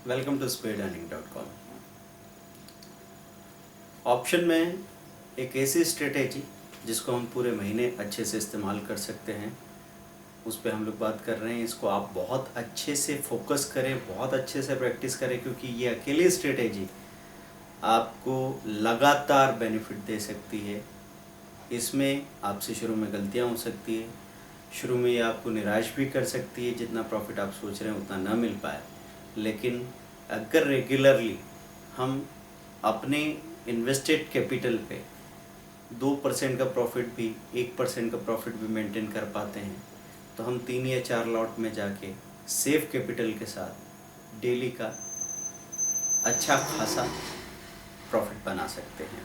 Welcome to speedearning.com। Option में एक ऐसी स्ट्रेटेजी जिसको हम पूरे महीने अच्छे से इस्तेमाल कर सकते हैं, उस पर हम लोग बात कर रहे हैं। इसको आप बहुत अच्छे से फोकस करें, बहुत अच्छे से प्रैक्टिस करें, क्योंकि ये अकेली स्ट्रेटेजी आपको लगातार बेनिफिट दे सकती है। इसमें आपसे शुरू में गलतियां हो सकती है, शुरू में ये आपको निराश भी कर सकती है, जितना प्रॉफिट आप सोच रहे हैं उतना ना मिल पाए। लेकिन अगर रेगुलरली हम अपने इन्वेस्टेड कैपिटल पे 2% का प्रॉफिट भी, 1% का प्रॉफिट भी मेंटेन कर पाते हैं, तो हम 3 या 4 लॉट में जाके सेफ कैपिटल के साथ डेली का अच्छा खासा प्रॉफिट बना सकते हैं।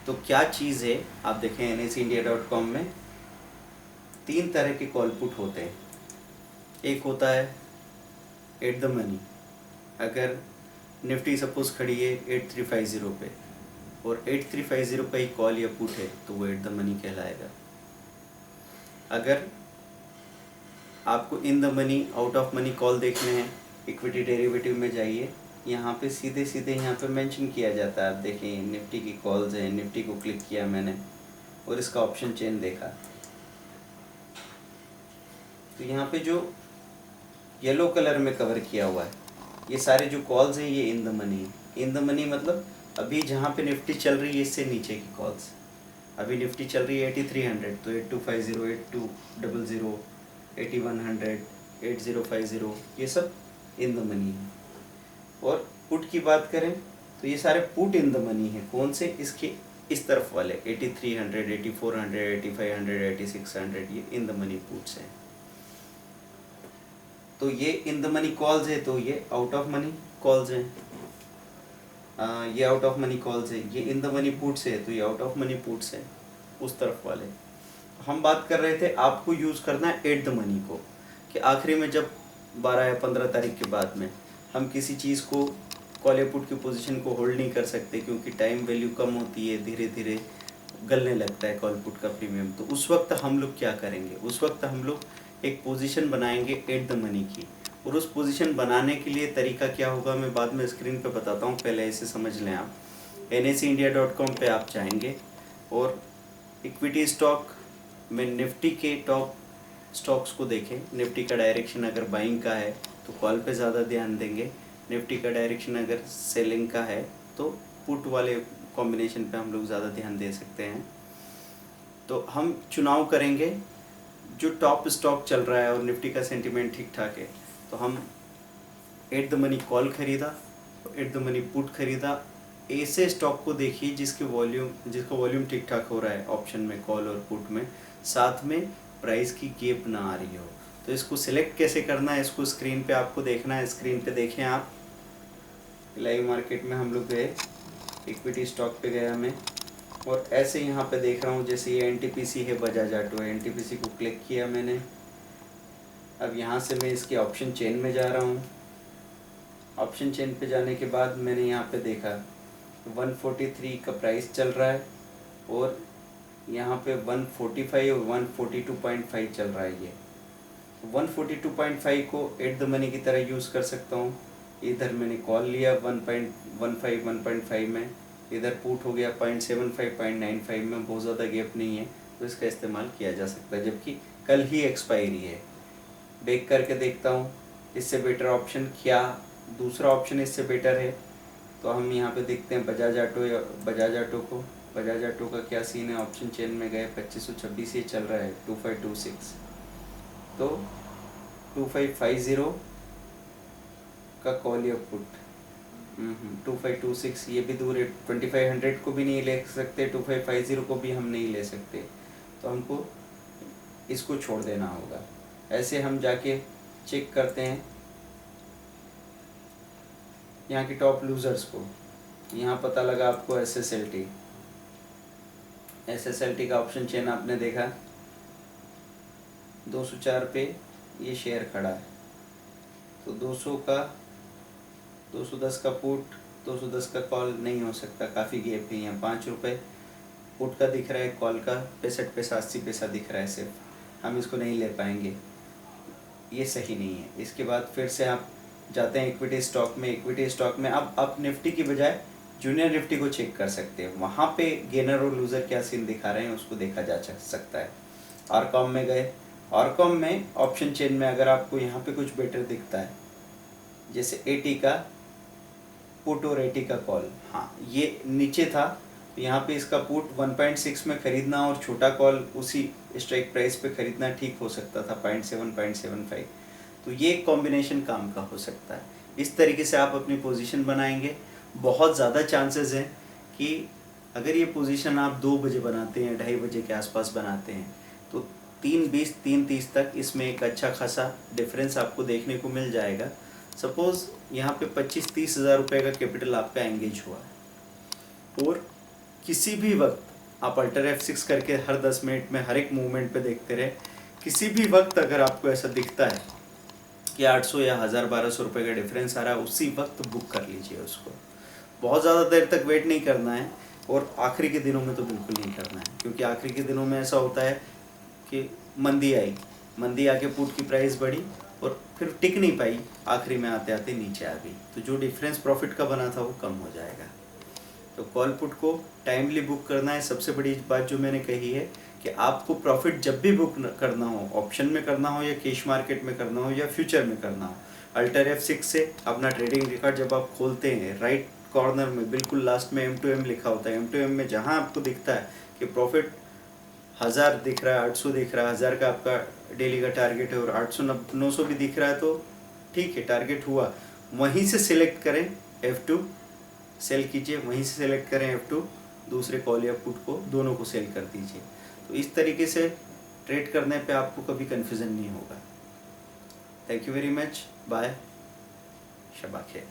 तो क्या चीज़ है, आप देखें NSEindia.com में 3 तरह के कॉल पुट होते हैं। एक होता है एट द मनी। अगर निफ्टी सपोज खड़ी है 8350 पे और 8350 पे ही कॉल या पुट है तो वो एट द मनी कहलाएगा। अगर आपको in the money, out of money call देखने हैं, इक्विटी डेरिवेटिव में जाइए, यहाँ पे सीधे सीधे यहाँ पे मेंशन किया जाता है। आप देखें निफ्टी की कॉल्स हैं, निफ्टी को क्लिक किया मैंने और इसका ऑप्शन चेन देखा, तो यहाँ पे जो येलो कलर में कवर किया हुआ है, ये सारे जो कॉल्स हैं ये इन द मनी है। इन द मनी मतलब अभी जहाँ पे निफ्टी चल रही है इससे नीचे की कॉल्स। अभी निफ्टी चल रही है 8300, तो 8250, 8200, 8100, 8050, ये सब इन द मनी है। और पुट की बात करें तो ये सारे पुट इन द मनी है। कौन से? इसके इस तरफ वाले 8300, 8400, 8500, 8600, ये इन द मनी पुट्स हैं। तो ये इन द मनी कॉल्स है, तो ये आउट ऑफ मनी कॉल्स हैं। ये आउट ऑफ मनी कॉल्स है। ये इन द मनी पुट्स है, तो ये आउट ऑफ मनी पुट्स है उस तरफ वाले। हम बात कर रहे थे आपको यूज़ करना है एट द मनी को, कि आखिरी में जब 12 या 15 तारीख के बाद में हम किसी चीज़ को, कॉल या पुट की पोजीशन को होल्ड नहीं कर सकते, क्योंकि टाइम वैल्यू कम होती है, धीरे धीरे गलने लगता है कॉल पुट का प्रीमियम। तो उस वक्त हम लोग क्या करेंगे? उस वक्त हम लोग एक पोजीशन बनाएंगे एट द मनी की। और उस पोजीशन बनाने के लिए तरीका क्या होगा मैं बाद में स्क्रीन पे बताता हूँ, पहले इसे समझ लें आप। NSEindia.com पे आप जाएंगे और इक्विटी स्टॉक में निफ्टी के टॉप स्टॉक्स को देखें। निफ्टी का डायरेक्शन अगर बाइंग का है तो कॉल पे ज़्यादा ध्यान देंगे, निफ्टी का डायरेक्शन अगर सेलिंग का है तो पुट वाले कॉम्बिनेशन पे हम लोग ज़्यादा ध्यान दे सकते हैं। तो हम चुनाव करेंगे जो टॉप स्टॉक चल रहा है और निफ्टी का सेंटीमेंट ठीक ठाक है, तो हम एट द मनी कॉल खरीदा, एट द मनी पुट खरीदा। ऐसे स्टॉक को देखिए जिसका वॉल्यूम ठीक ठाक हो रहा है ऑप्शन में, कॉल और पुट में, साथ में प्राइस की गैप ना आ रही हो। तो इसको सिलेक्ट कैसे करना है, इसको स्क्रीन पे आपको देखना है। स्क्रीन पे देखें आप, लाइव मार्केट में हम लोग गए, इक्विटी स्टॉक पे गया मैं, और ऐसे यहाँ पे देख रहा हूँ जैसे ये NTPC है, बजाज ऑटो है। NTPC को क्लिक किया मैंने। अब यहाँ से मैं इसके ऑप्शन चेन में जा रहा हूँ। ऑप्शन चेन पे जाने के बाद मैंने यहाँ पे देखा 143 का प्राइस चल रहा है और यहाँ पे 145 और 142.5 चल रहा है। ये 142.5 को एट द मनी की तरह यूज़ कर सकता हूँ। इधर मैंने कॉल लिया 1.15, 1.5 में, इधर पुट हो गया 0.75, 0.95 में, बहुत ज़्यादा गैप नहीं है, तो इसका इस्तेमाल किया जा सकता है। जबकि कल ही एक्सपायरी है। बेक करके देखता हूँ इससे बेटर ऑप्शन क्या, दूसरा ऑप्शन इससे बेटर है। तो हम यहाँ पे देखते हैं बजाज ऑटो, या बजाज ऑटो को, बजाज ऑटो का क्या सीन है। ऑप्शन चेन में गए, 2526 ये चल रहा है, 2526, तो 2550 का कॉल या पुट, 2526 ये भी दूर है, 2500 को भी नहीं ले सकते, 2550 को भी हम नहीं ले सकते, तो हमको इसको छोड़ देना होगा। ऐसे हम जाके चेक करते हैं यहाँ की टॉप लूजर्स को। यहाँ पता लगा आपको SSLT का ऑप्शन चेन आपने देखा, 204 पे ये शेयर खड़ा है, तो 210 का पुट, 210 का कॉल नहीं हो सकता, काफ़ी गैप है यहाँ। 5 रुपये पुट का दिख रहा है, कॉल का 65 पैसा 80 पैसा दिख रहा है सिर्फ, हम इसको नहीं ले पाएंगे, ये सही नहीं है। इसके बाद फिर से आप जाते हैं इक्विटी स्टॉक में। इक्विटी स्टॉक में अब आप निफ्टी की बजाय जूनियर निफ्टी को चेक कर सकते हैं, वहाँ पे गेनर और लूज़र क्या सीन दिखा रहे हैं उसको देखा जा सकता है। आरकॉम में गए, आरकॉम में ऑप्शन चेन में अगर आपको यहाँ पे कुछ बेटर दिखता है, जैसे 80 का पुट और 80 का कॉल, हाँ ये नीचे था, तो यहाँ पे इसका पुट 1.6 में खरीदना और छोटा कॉल उसी स्ट्राइक प्राइस पे खरीदना ठीक हो सकता था 0.7 0.75, तो ये एक कॉम्बिनेशन काम का हो सकता है। इस तरीके से आप अपनी पोजीशन बनाएंगे। बहुत ज़्यादा चांसेस हैं कि अगर ये पोजीशन आप 2 बजे बनाते हैं, 2:30 बजे के आसपास बनाते हैं, तो 3:20 3:30 तक इसमें एक अच्छा खासा डिफरेंस आपको देखने को मिल जाएगा। सपोज़ यहाँ पे 25-30 हज़ार रुपये का कैपिटल आपका एंगेज हुआ है और किसी भी वक्त आप अल्टर F6 करके हर 10 मिनट में हर एक मूवमेंट पे देखते रहे, किसी भी वक्त अगर आपको ऐसा दिखता है कि 800 या 1000-1200 रुपये का डिफरेंस आ रहा है, उसी वक्त बुक कर लीजिए उसको। बहुत ज़्यादा देर तक वेट नहीं करना है और आखिरी के दिनों में तो बिल्कुल नहीं करना है, क्योंकि आखिरी के दिनों में ऐसा होता है कि मंदी आई, मंदी आके पुट की प्राइस बढ़ी और फिर टिक नहीं पाई, आखिरी में आते आते नीचे आ गई, तो जो डिफरेंस प्रॉफिट का बना था वो कम हो जाएगा। तो कॉल पुट को टाइमली बुक करना है। सबसे बड़ी बात जो मैंने कही है कि आपको प्रॉफिट जब भी बुक करना हो, ऑप्शन में करना हो या कैश मार्केट में करना हो या फ्यूचर में करना हो, अल्टर F6 से अपना ट्रेडिंग रिकॉर्ड जब आप खोलते हैं, राइट कॉर्नर में बिल्कुल लास्ट में M2M लिखा होता है। M2M में जहाँ आपको दिखता है कि प्रॉफिट 1000 दिख रहा है, 800 दिख रहा है, 1000 का आपका डेली का टारगेट है और 800-900 भी दिख रहा है, तो ठीक है, टारगेट हुआ, वहीं से सिलेक्ट करें F2, सेल कीजिए, वहीं से सेलेक्ट करें F2, दूसरे कॉल या पुट को दोनों को सेल कर दीजिए। तो इस तरीके से ट्रेड करने पे आपको कभी कन्फ्यूज़न नहीं होगा। Thank you very much, bye, शबा खैर।